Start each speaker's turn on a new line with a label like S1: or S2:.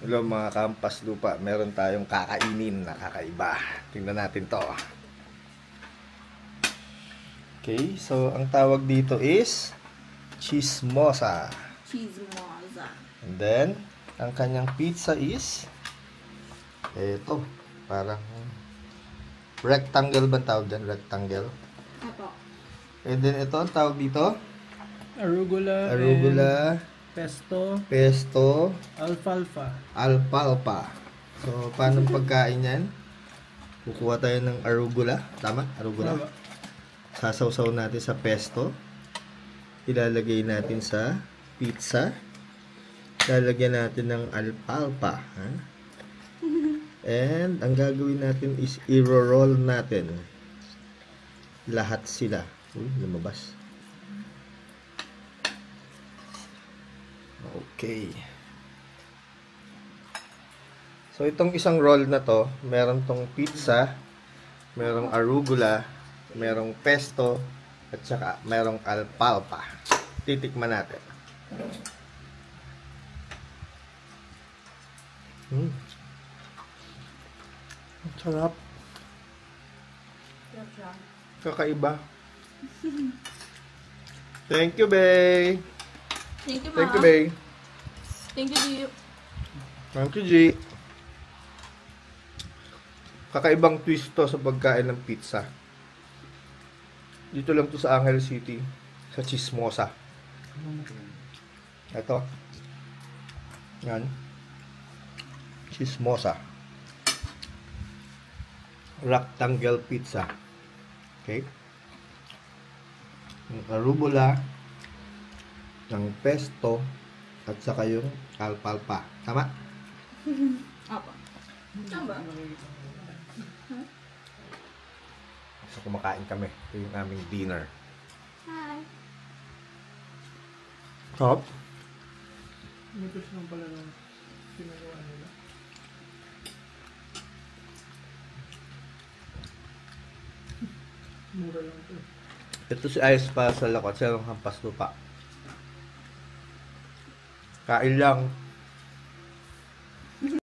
S1: Hello mga kampas lupa, meron tayong kakainin na kakaiba. Tingnan natin to. Okay, so ang tawag dito is chismosa.
S2: Chismosa.
S1: And then, ang kanyang pizza is eto, parang rectangle ba tawag dyan? Rectangle.
S2: Apo.
S1: And then ito, ang tawag dito?
S3: Arugula.
S1: Arugula.
S3: Pesto.
S2: Alfalfa.
S1: Alfalfa. So, paano pagkain yan? Kukuha tayo ng arugula. Tama? Arugula. Sasawsaw natin sa pesto. Ilalagay natin sa pizza. Lalagyan natin ng alfalfa. Ha? And, ang gagawin natin is i-roll natin. Lahat sila. Uy, lumabas. Okay. So, itong isang roll na to, meron tong pizza, merong arugula, merong pesto, at saka merong alfalfa. Titikman natin. Ang sarap. Kakaiba. Thank you, Bay.
S2: Thank you, Ma.
S1: Thank you, Bay.
S2: Thank you, Gio.
S1: Thank you, G. Kakaibang twist to sa pagkain ng pizza. Dito lang to sa Angel City, sa Chismosa. Ito. Yan. Chismosa. Rectangle pizza. Okay? Yung arugula, ng pesto, at saka yung alfalfa. Tama?
S2: Apo. Tama.
S1: So, kumakain kami. Ito yung aming dinner.
S2: Hi.
S1: Top?
S3: Mutos lang pala ng pinagawa nila. Mura lang ito.
S1: Ito si Ayos pa sa lakot. Siya ang hampas lupa. Kain lang.